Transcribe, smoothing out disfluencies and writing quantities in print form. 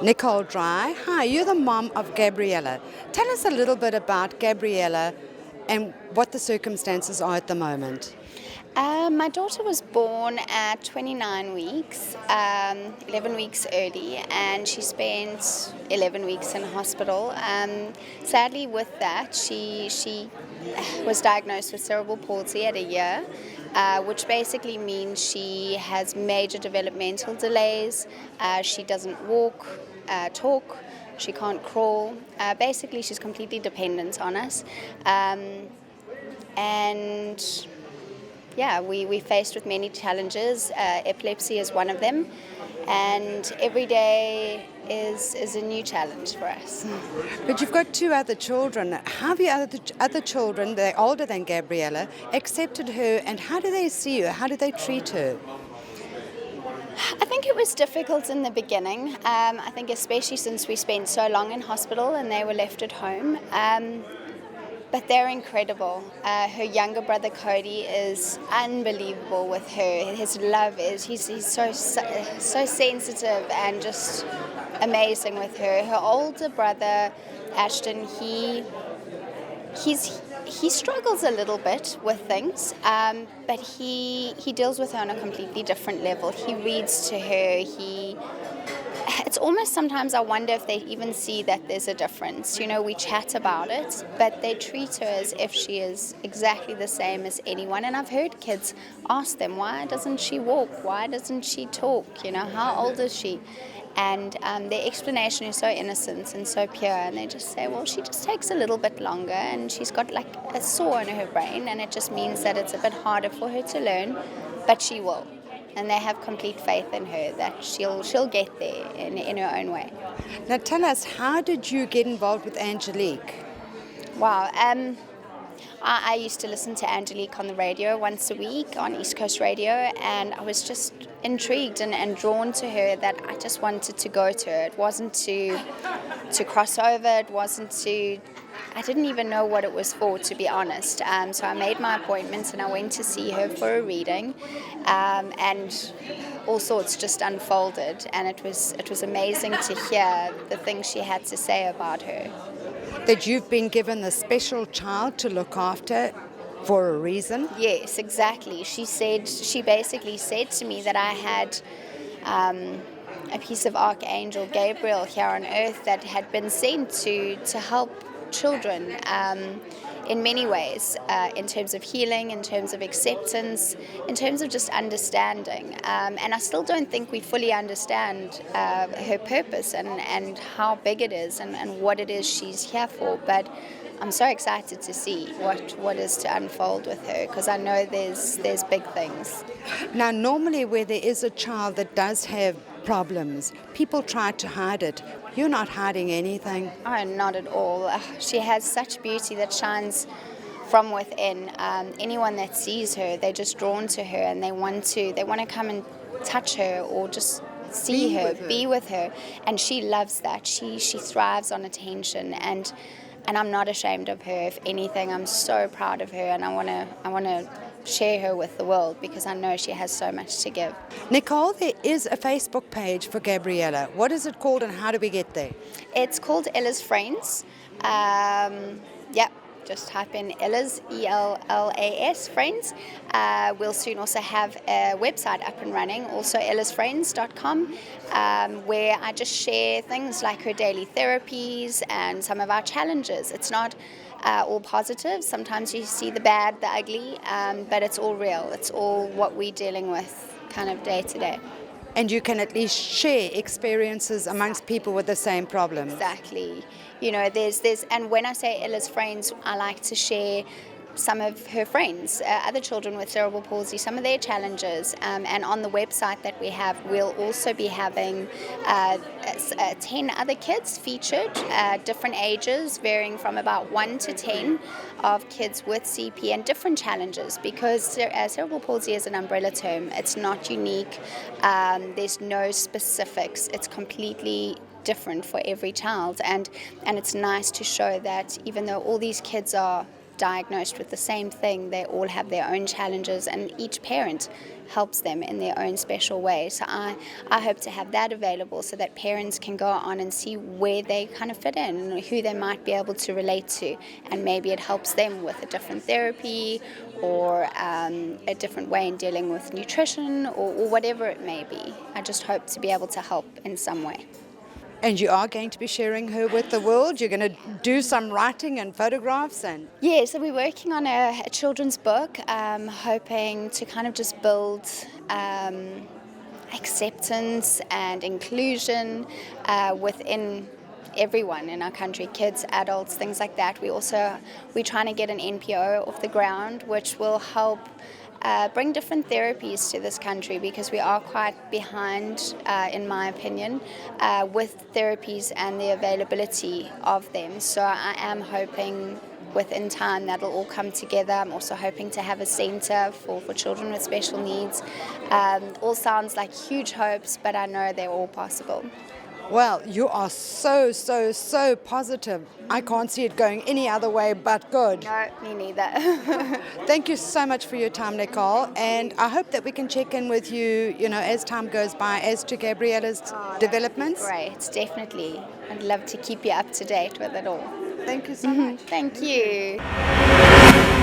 Nicole Dry. Hi, you're the mom of Gabriella. Tell us a little bit about Gabriella and what the circumstances are at the moment. My daughter was born at 29 weeks, 11 weeks early, and she spent 11 weeks in hospital. Sadly, with that, she was diagnosed with cerebral palsy at a year, which basically means she has major developmental delays. She doesn't walk, talk, she can't crawl. Basically, she's completely dependent on us. And yeah, we faced with many challenges. Epilepsy is one of them, and every day is a new challenge for us. But you've got two other children. How have your other children, they're older than Gabriella, accepted her, and how do they see her? How do they treat her? I think it was difficult in the beginning. I think especially since we spent so long in hospital and they were left at home. But they're incredible. Her younger brother Cody is unbelievable with her. His love is, he's so sensitive and just amazing with her. Her older brother Ashton, he struggles a little bit with things, but he deals with her on a completely different level. He reads to her. It's almost sometimes I wonder if they even see that there's a difference. You know, we chat about it, but they treat her as if she is exactly the same as anyone. And I've heard kids ask them, why doesn't she walk? Why doesn't she talk? You know, how old is she? And their explanation is so innocent and so pure. And they just say, well, she just takes a little bit longer and she's got like a sore in her brain. And it just means that it's a bit harder for her to learn, but she will. And they have complete faith in her that she'll get there in her own way. Now tell us, how did you get involved with Angelique? Wow. I used to listen to Angelique on the radio once a week on East Coast Radio, and I was just intrigued and drawn to her that I just wanted to go to her. It wasn't to cross over, it wasn't to... I didn't even know what it was for, to be honest. So I made my appointment and I went to see her for a reading, and all sorts just unfolded. And it was amazing to hear the things she had to say about her. That you've been given a special child to look after for a reason? Yes, exactly. She basically said to me that I had a piece of Archangel Gabriel here on earth that had been sent to help children in many ways, in terms of healing, in terms of acceptance, in terms of just understanding. And I still don't think we fully understand her purpose and how big it is and what it is she's here for. But I'm so excited to see what is to unfold with her, because I know there's big things. Now, normally where there is a child that does have problems, people try to hide it. You're not hiding anything. Oh, not at all. She has such beauty that shines from within. Anyone that sees her, they're just drawn to her, and they want to come and touch her or just see her, be with her. And she loves that. She thrives on attention, and I'm not ashamed of her. If anything, I'm so proud of her, and I want to share her with the world because I know she has so much to give. Nicole, there is a Facebook page for Gabriella. What is it called and how do we get there? It's called Ella's Friends. Just type in Ella's, ELLAS, Friends. We'll soon also have a website up and running, also ellasfriends.com, where I just share things like her daily therapies and some of our challenges. It's not all positive. Sometimes you see the bad, the ugly, but it's all real. It's all what we're dealing with kind of day to day. And you can at least share experiences amongst people with the same problem. Exactly. You know, there's and when I say Ella's Friends, I like to share some of her friends, other children with cerebral palsy, some of their challenges. And on the website that we have, we'll also be having 10 other kids featured, different ages, varying from about 1 to 10 of kids with CP and different challenges, because cerebral palsy is an umbrella term. It's not unique. There's no specifics. It's completely different for every child. And it's nice to show that even though all these kids are diagnosed with the same thing. They all have their own challenges, and each parent helps them in their own special way. So I hope to have that available so that parents can go on and see where they kind of fit in and who they might be able to relate to, and maybe it helps them with a different therapy or a different way in dealing with nutrition or whatever it may be. I just hope to be able to help in some way. And you are going to be sharing her with the world? You're going to do some writing and photographs and... Yeah, so we're working on a children's book, hoping to kind of just build acceptance and inclusion within everyone in our country, kids, adults, things like that. We're trying to get an NPO off the ground, which will help bring different therapies to this country, because we are quite behind, in my opinion, with therapies and the availability of them. So I am hoping within time that'll all come together. I'm also hoping to have a centre for children with special needs. All sounds like huge hopes, but I know they're all possible. Well, you are so positive. I can't see it going any other way but good. No, me neither. Thank you so much for your time, Nicole, and I hope that we can check in with you, as time goes by, as to Gabriella's developments. Great, definitely. I'd love to keep you up to date with it all. Thank you so much. Thank you.